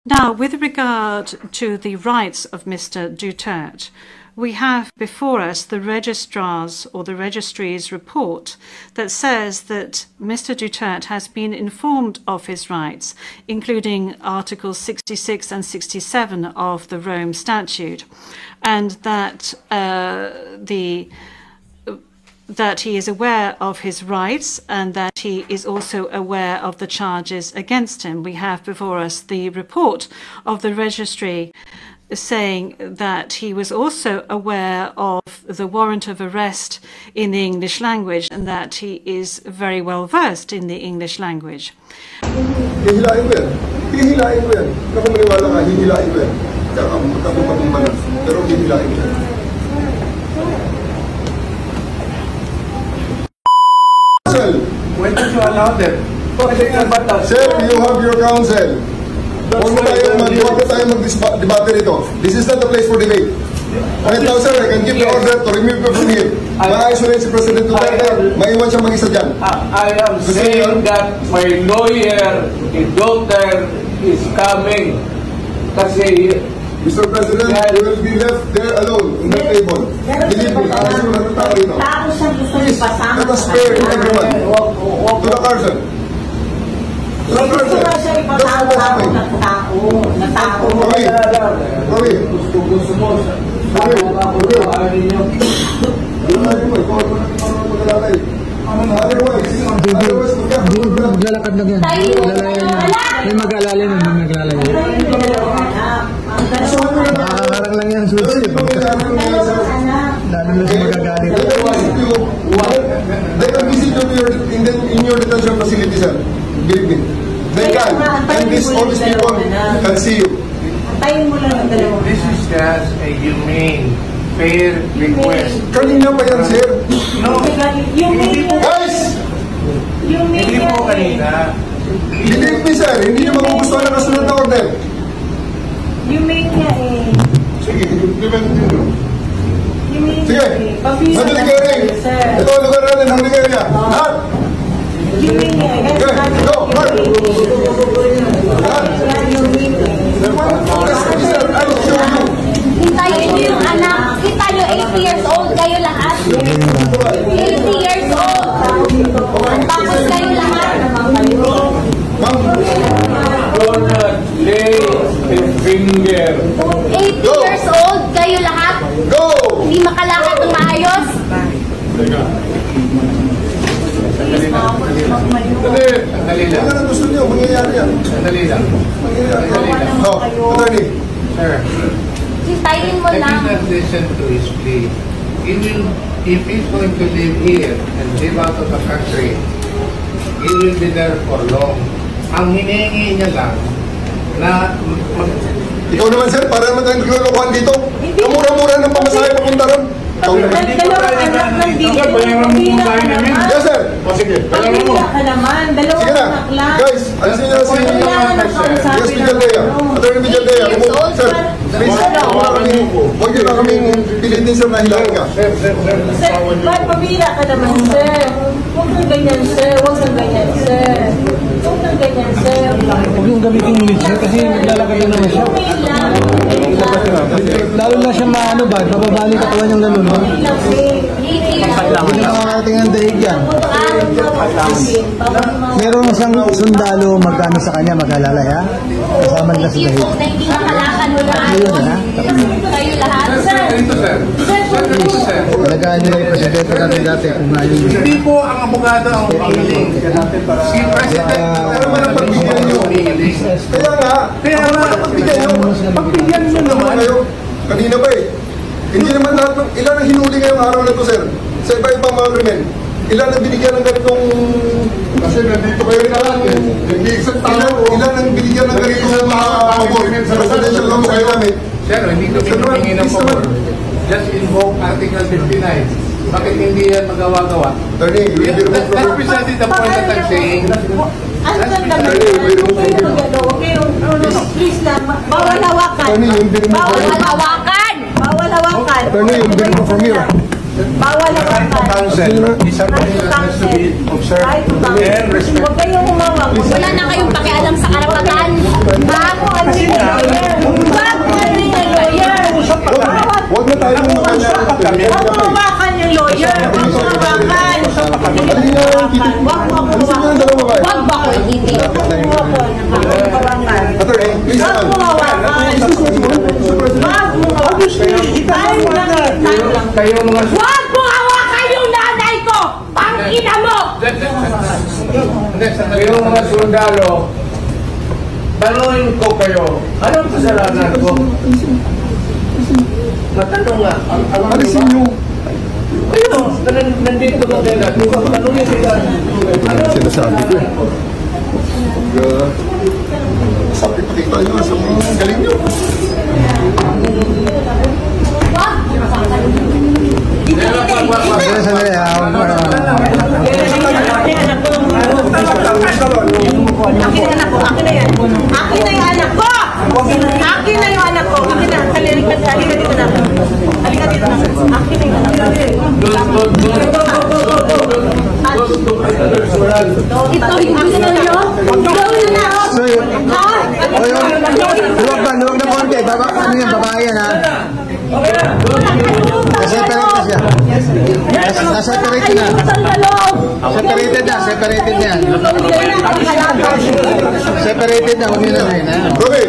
Now, with regard to the rights of Mr. Duterte, we have before us the registrar's or the registry's report that says that Mr. Duterte has been informed of his rights, including Articles 66 and 67 of the Rome Statute, and that that he is aware of his rights and that he is also aware of the charges against him. We have before us the report of the registry saying that he was also aware of the warrant of arrest in the English language and that he is very well versed in the English language. Hihilain ko yan. Hihilain ko yan. Kung maniwala ka, hihilain ko yan. Pero hihilain ko yan. When did you allow them? Sir, you have your counsel. Huwag na tayo mag-debate rito. This is not the place for debate. Right now, sir, I can give the order to remove you from here. Ma-isolate si President Duterte, maiwan siya mag-isa dyan. I am saying that my lawyer, his daughter, is coming. Kasi, Mr. President, you will be left there alone in the table. Believe me, kasi mo na tao rito. Please, let us spare everyone. To the Carson. To the Carson. That's the best way. Kami. gusto mo. Maglalakad lang yan. May mag-alala nun, may mag-alala yun. Nakakarang lang yan, sulit. Lalo na siya magagalit. They can visit you in your detention facility, sir. Believe me. They can. And all these people can see you. This is just a humane, fair request. Kanina pa yan, sir. No. Guys! Hindi po kanina. Believe me, sir. Hindi nyo magugustuhan ang kasunod na order. Humane niya eh. Sige, implement nyo. Sige. Pabisa Madali na kayo rin. sir. Ito ang lugar natin, ang lugar niya. Lahat! Humane niya eh. Okay, go, Mark! Lahat! Hintayin niyo yung anak. Kita niyo, 80 years old kayo lahat. 80 years old. Tapos kayo lahat. Do not lay a finger. 80 years old kayo lahat. Go! Hindi makalakad ng maayos. Sandali lang. Ano na gusto niyo? Mangyayari yan. Sandali lang. Oh, attorney. Sir, Hintayin mo I lang. did not listen to his plea. If he's going to live here and live out of the country, he will be there for long. Ang hinihingi niya lang na Ikaw naman, sir, para naman tayong naglulukuhan dito. Kamura-mura ng pamasahe papunta ron. Dalawang anak ng Yes, sir. O, sige. Pamilya ka naman. Dalawang Sige na. anak lang. Guys, alisin niyo na si... Yes, Vijaldea. Attorney Vijaldea. Sir, please, huwag niyo na kaming pilitin, sir, na hilahin ka. Sir, pamilya ka naman, sir. Huwag kang ganyan, sir. Huwag kang ganyan, sir. Huwag kang ganyan, sir. Huwag yung gamitin yung wheelchair kasi naglalakad na naman siya. Lalo na siya maano ba, mababali katawan yung gano'n. Hindi na makakating ang daig yan. Meron isang sundalo magkano sa kanya, mag-alalay ha? Kasama nila sa daig. Hindi makalakad ng maayos. Kayo lahat. Talagaan nila yung presidente natin dati kung ngayon. hindi po ang abogado ang humihiling. Si President ang humihiling. Kaya nga, pagbigyan nyo naman kayo. Kanina ba eh. Hindi naman lahat ng... Ilan ang hinuli ngayong araw na ito, sir? Sa iba-ibang mga krimen. Ilan ang binigyan ng ganitong... Kasi nandito kayo rin naman. Ilan ang binigyan ng ganitong mga pabor sa residential homes kayo namin. Sir, hindi ko humihingi ng pabor. Just invoke Article 59. Bakit hindi yan magawa-gawa? Attorney, you will be removed from... That's precisely the point that I'm saying. Ano ka naman? Please lang. Bawal hawakan. Attorney, you will be removed Bawal from... hawakan. Bawal hawakan. Attorney, you will be removed from here. Bawal hawakan. Counsel, isang has to be observed and respected. Huwag kayong humawak. Wala na kayong pakialam sa karapatan. Ako, ano yun? Kayong mga... Huwag mo hawakan yung nanay ko! Pangina mo! Kayong mga sundalo, tanungin ko kayo, anong kasalanan ko? Matanong nga. Alisin nyo. Kayo, nandito ko kayo. Tanungin sila. Sinasabi ko eh. Sabi pakita nyo sa mga galing nyo. Sandali, Akin na po, akin na yan. Akin na yung anak ko! Akin na yung anak ko! Akin na, halika dito na. Halika dito na. Akin na yung anak ko. Ito yung gusto nyo? Gawin na! Luwag na konti. Ano yan, babae yan ha? Separate na siya. Separate na. Separated na, separated na. Separated na, huwag nyo na rin ha? Okay.